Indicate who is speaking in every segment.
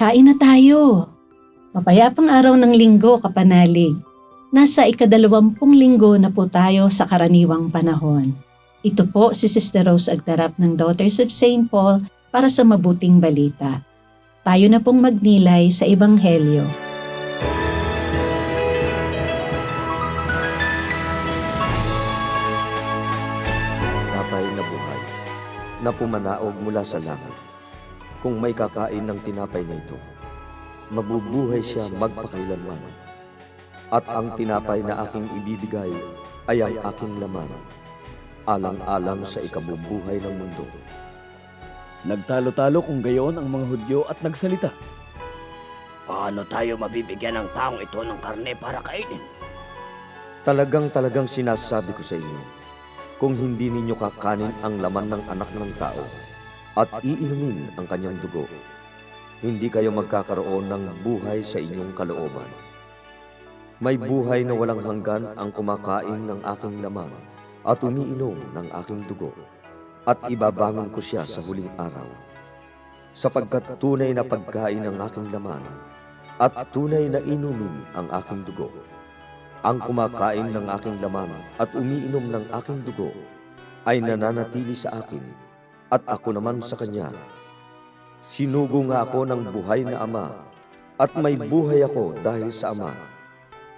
Speaker 1: Kain na tayo. Mapayapang araw ng linggo, kapanalig. Nasa ika-20 linggo na po tayo sa karaniwang panahon. Ito po si Sister Rose Agdarap ng Daughters of St. Paul para sa mabuting balita. Tayo na pong magnilay sa Ebanghelyo.
Speaker 2: Tinapay na buhay, na pumanaog mula sa langit. Kung may kakain ng tinapay na ito, mabubuhay siya magpakailanman. At ang tinapay na aking ibibigay ay ang aking laman, alang-alang sa ikabubuhay ng mundo.
Speaker 3: Nagtalo-talo kung gayon ang mga Hudyo at nagsalita.
Speaker 4: Paano tayo mabibigyan ng taong ito ng karne para kainin?
Speaker 2: Talagang sinasabi ko sa inyo, kung hindi ninyo kakanin ang laman ng anak ng tao at iinumin ang kanyang dugo, hindi kayo magkakaroon ng buhay sa inyong kalooban. May buhay na walang hanggan ang kumakain ng aking laman at umiinom ng aking dugo, at ibabangon ko siya sa huling araw. Sapagkat tunay na pagkain ng aking laman at tunay na inumin ang aking dugo. Ang kumakain ng aking laman at umiinom ng aking dugo ay nananatili sa akin at ako naman sa kanya. Sinugo nga ako ng buhay na Ama at may buhay ako dahil sa Ama.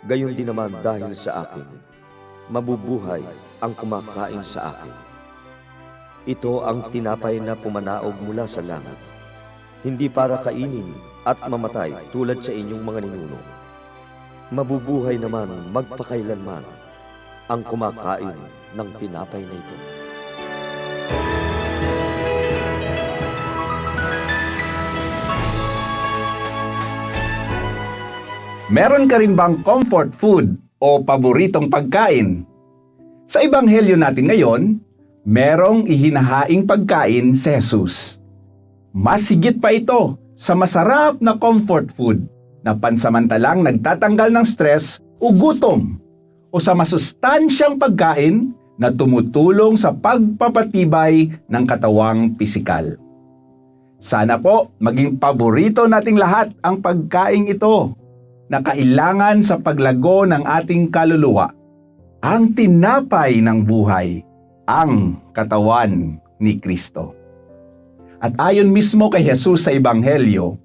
Speaker 2: Gayon din naman dahil sa akin, mabubuhay ang kumakain sa akin. Ito ang tinapay na pumanaog mula sa langit, hindi para kainin at mamatay tulad sa inyong mga ninuno. Mabubuhay naman magpakailanman ang kumakain ng tinapay na ito.
Speaker 5: Meron ka rin bang comfort food o paboritong pagkain? Sa Ebanghelyo natin ngayon, merong ihinahaing pagkain si Jesus. Mas higit pa ito sa masarap na comfort food na pansamantalang nagtatanggal ng stress o gutom, o sa masustansyang pagkain na tumutulong sa pagpapatibay ng katawang pisikal. Sana po maging paborito nating lahat ang pagkain ito na kailangan sa paglago ng ating kaluluwa, ang tinapay ng buhay, ang katawan ni Kristo. At ayon mismo kay Jesus sa Ebanghelyo,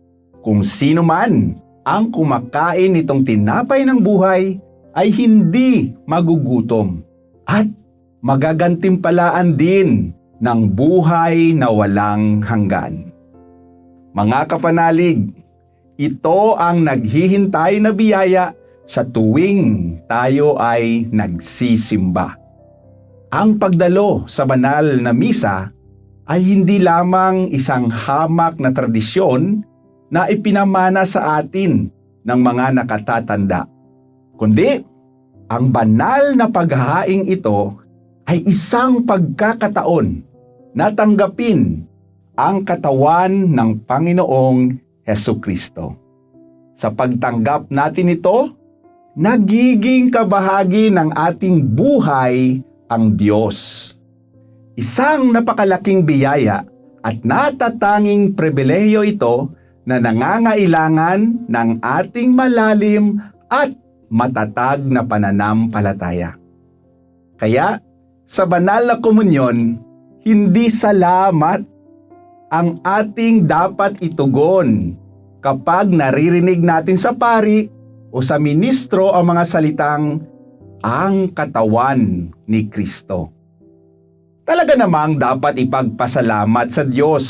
Speaker 5: kung sino man ang kumakain nitong tinapay ng buhay ay hindi magugutom at magagantimpalaan din ng buhay na walang hanggan. Mga kapanalig, ito ang naghihintay na biyaya sa tuwing tayo ay nagsisimba. Ang pagdalo sa banal na misa ay hindi lamang isang hamak na tradisyon na ipinamana sa atin ng mga nakatatanda, kundi ang banal na paghahaing ito ay isang pagkakataon na tanggapin ang katawan ng Panginoong Hesukristo. Sa pagtanggap natin ito, nagiging kabahagi ng ating buhay ang Diyos. Isang napakalaking biyaya at natatanging pribilehiyo ito na nangangailangan ng ating malalim at matatag na pananampalataya. Kaya, sa banal na komunyon, hindi salamat ang ating dapat itugon kapag naririnig natin sa pari o sa ministro ang mga salitang ang katawan ni Kristo. Talaga namang dapat ipagpasalamat sa Diyos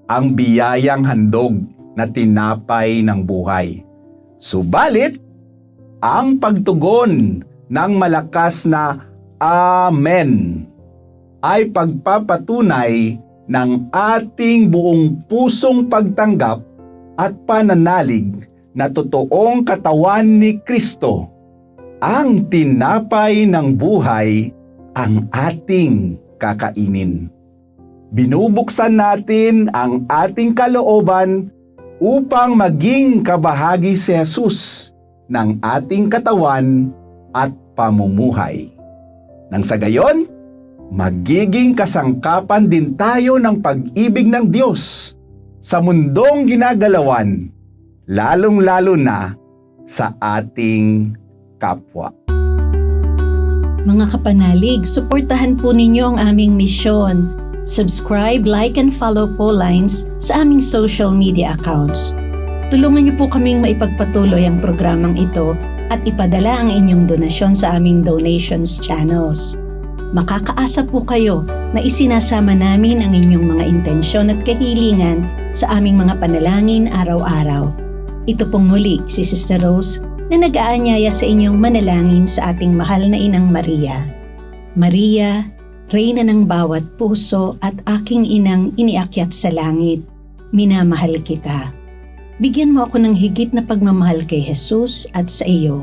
Speaker 5: ang biyayang handog na tinapay ng buhay. Subalit, ang pagtugon ng malakas na Amen ay pagpapatunay ng ating buong pusong pagtanggap at pananalig na totoong katawan ni Kristo, ang tinapay ng buhay, ang ating kakainin. Binubuksan natin ang ating kalooban upang maging kabahagi si Jesus ng ating katawan at pamumuhay. Nang sa gayon, magiging kasangkapan din tayo ng pag-ibig ng Diyos sa mundong ginagalawan lalong-lalo na sa ating kapwa.
Speaker 1: Mga kapanalig, suportahan po ninyo ang aming misyon. Subscribe, like, and follow po Lines sa aming social media accounts. Tulungan niyo po kaming maipagpatuloy ang programang ito at ipadala ang inyong donasyon sa aming donations channels. Makakaasa po kayo na isinasama namin ang inyong mga intensyon at kahilingan sa aming mga panalangin araw-araw. Ito pong muli si Sister Rose na nag-aanyaya sa inyong manalangin sa ating mahal na Inang Maria. Maria, Reyna ng bawat puso at aking inang iniakyat sa langit, minamahal kita. Bigyan mo ako ng higit na pagmamahal kay Jesus at sa iyo.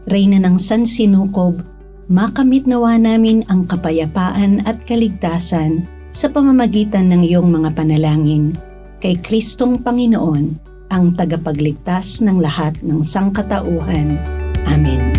Speaker 1: Reyna ng Sansinukob, makamit nawa namin ang kapayapaan at kaligtasan sa pamamagitan ng iyong mga panalangin kay Kristong Panginoon, ang tagapagligtas ng lahat ng sangkatauhan. Amen.